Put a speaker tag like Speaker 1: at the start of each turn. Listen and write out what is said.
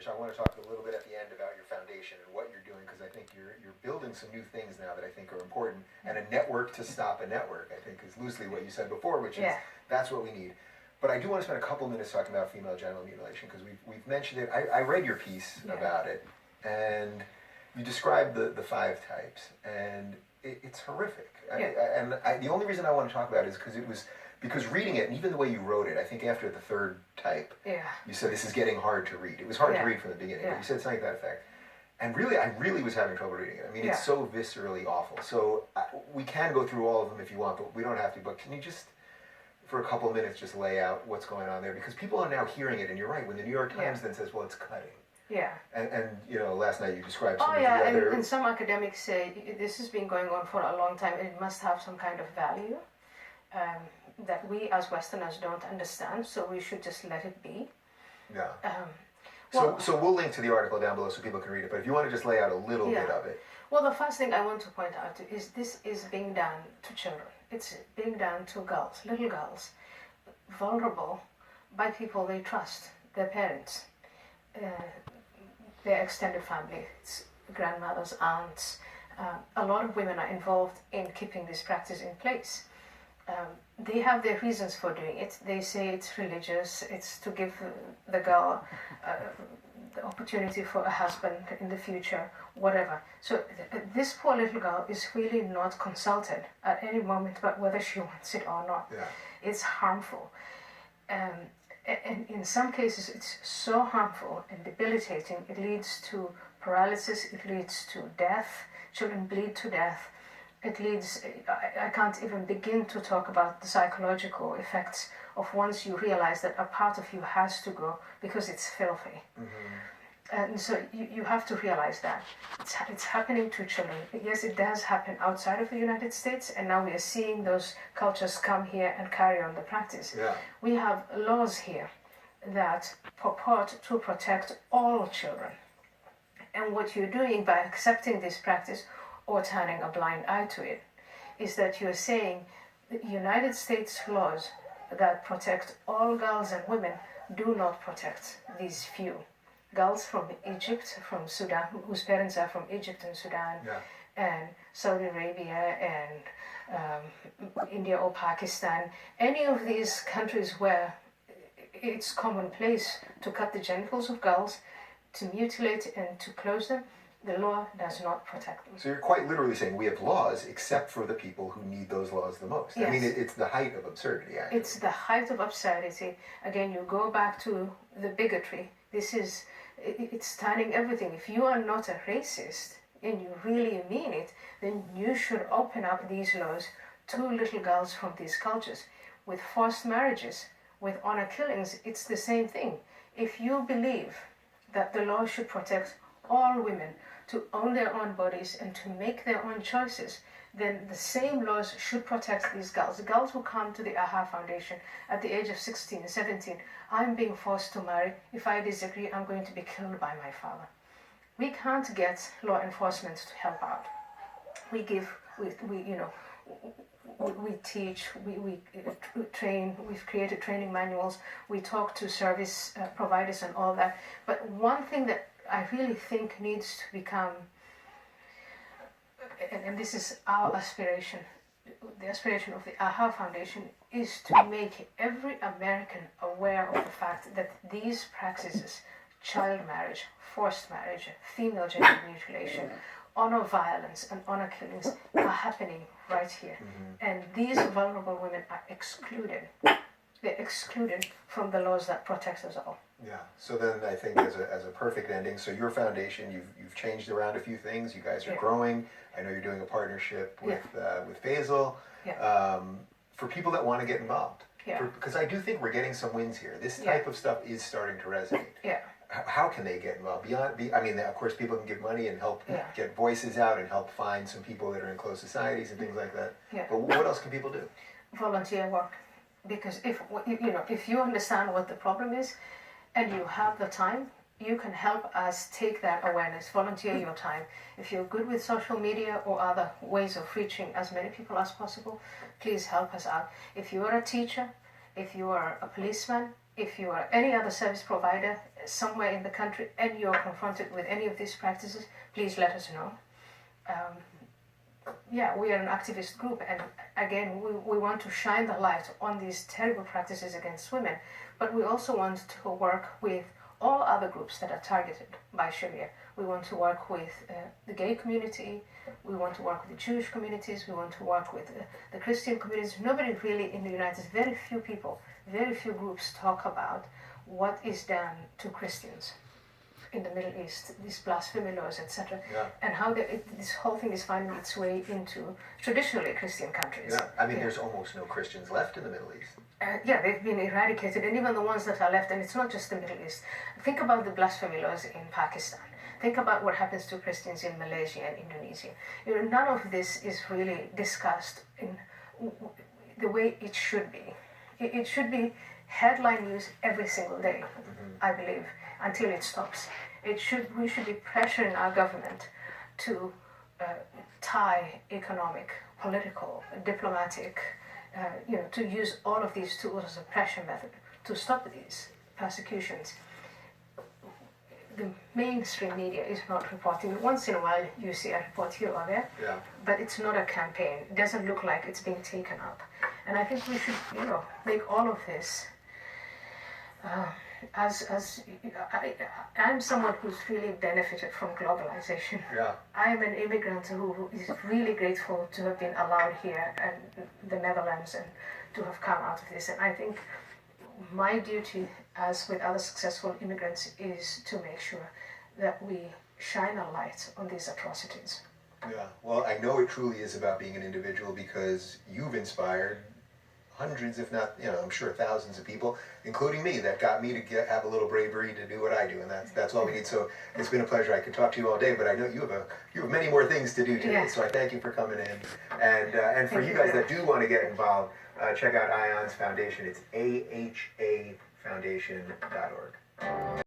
Speaker 1: which I want to talk a little bit at the end about your foundation and what you're doing, because I think you're building some new things now that I think are important, and a network to stop a network, I think, is loosely what you said before, which is that's what we need. But I do want to spend a couple minutes talking about female genital mutilation, because we've mentioned it. I read your piece about it, and you described the 5 types, and it's horrific. The only reason I want to talk about it is because reading it, and even the way you wrote it, I think after the 3rd type, you said this is getting hard to read. It was hard to read from the beginning, but you said something to that effect. And really, I really was having trouble reading it. I mean, it's so viscerally awful. So we can go through all of them if you want, but we don't have to. But can you just, for a couple of minutes, just lay out what's going on there? Because people are now hearing it, and you're right, when the New York Times then says, well, it's cutting. And you know, last night you described some of the other...
Speaker 2: and some academics say this has been going on for a long time, and it must have some kind of value that we as Westerners don't understand, so we should just let it be.
Speaker 1: So we'll link to the article down below so people can read it, but if you want to just lay out a little bit of it.
Speaker 2: Well, the first thing I want to point out is this is being done to children. It's being done to girls, little girls, vulnerable by people they trust, their parents, their extended family, grandmothers, aunts. A lot of women are involved in keeping this practice in place. They have their reasons for doing it. They say it's religious, it's to give the girl the opportunity for a husband in the future, whatever. So this poor little girl is really not consulted at any moment about whether she wants it or not. It's harmful. And in some cases it's so harmful and debilitating, it leads to paralysis, it leads to death, children bleed to death. It leads, I can't even begin to talk about the psychological effects of once you realize that a part of you has to go because it's filthy. And so you have to realize that. It's happening to children. Yes, it does happen outside of the United States, and now we are seeing those cultures come here and carry on the practice. We have laws here that purport to protect all children. And what you're doing by accepting this practice or turning a blind eye to it is that you're saying the United States laws that protect all girls and women do not protect these few. Girls from Egypt, from Sudan, whose parents are from Egypt and Sudan, and Saudi Arabia and India or Pakistan, any of these countries where it's commonplace to cut the genitals of girls, to mutilate and to close them, the law does not protect them.
Speaker 1: So you're quite literally saying we have laws except for the people who need those laws the most. I mean, it's the height of absurdity, actually.
Speaker 2: It's the height of absurdity. Again, you go back to the bigotry. It's turning everything. If you are not a racist and you really mean it, then you should open up these laws to little girls from these cultures. With forced marriages, with honor killings, it's the same thing. If you believe that the law should protect all women to own their own bodies and to make their own choices, then the same laws should protect these girls. The girls who come to the AHA Foundation at the age of 16, 17, I'm being forced to marry. If I disagree, I'm going to be killed by my father. We can't get law enforcement to help out. We give, we teach, we train, we've created training manuals, we talk to service providers and all that. But one thing that I really think needs to become, and this is our aspiration, the aspiration of the AHA Foundation, is to make every American aware of the fact that these practices, child marriage, forced marriage, female genital mutilation, honor violence and honor killings are happening right here. And these vulnerable women are excluded. They're excluded from the laws that protect us all.
Speaker 1: So then I think as a perfect ending, so your foundation, you've changed around a few things. You guys are growing. I know you're doing a partnership with Faisal. For people that want to get involved. Because I do think we're getting some wins here. This type of stuff is starting to resonate. How can they get involved? I mean, of course, people can give money and help get voices out and help find some people that are in closed societies and things like that. But what else can people do?
Speaker 2: Volunteer work. Because if you understand what the problem is and you have the time, you can help us take that awareness. Volunteer your time. If you're good with social media or other ways of reaching as many people as possible, please help us out. If you are a teacher, if you are a policeman, if you are any other service provider somewhere in the country and you're confronted with any of these practices, please let us know. We are an activist group, and again, we want to shine the light on these terrible practices against women, but we also want to work with all other groups that are targeted by Sharia. We want to work with the gay community, we want to work with the Jewish communities, we want to work with the Christian communities. Nobody really in the United States, very few people, very few groups talk about what is done to Christians in the Middle East, these blasphemy laws, etc., and how this whole thing is finding its way into traditionally Christian countries.
Speaker 1: Yeah, I mean, there's almost no Christians left in the Middle East.
Speaker 2: They've been eradicated, and even the ones that are left, and it's not just the Middle East. Think about the blasphemy laws in Pakistan. Think about what happens to Christians in Malaysia and Indonesia. None of this is really discussed in the way it should be. It should be headline news every single day, I believe, until it stops. We should be pressuring our government to tie economic, political, diplomatic, to use all of these tools as a pressure method to stop these persecutions. The mainstream media is not reporting. Once in a while you see a report here or there, but it's not a campaign. It doesn't look like it's being taken up. And I think we should, make all of this I'm someone who's really benefited from globalization. I'm an immigrant who is really grateful to have been allowed here in the Netherlands and to have come out of this. And I think my duty, as with other successful immigrants, is to make sure that we shine a light on these atrocities.
Speaker 1: Yeah, well, I know it truly is about being an individual because you've inspired hundreds, if not, I'm sure thousands of people, including me, that got me to have a little bravery to do what I do, and that's all we need. So it's been a pleasure. I could talk to you all day, but I know you have many more things to do today. So I thank you for coming in, and for you guys that do want to get involved, check out Ayaan's foundation. It's ahafoundation.org.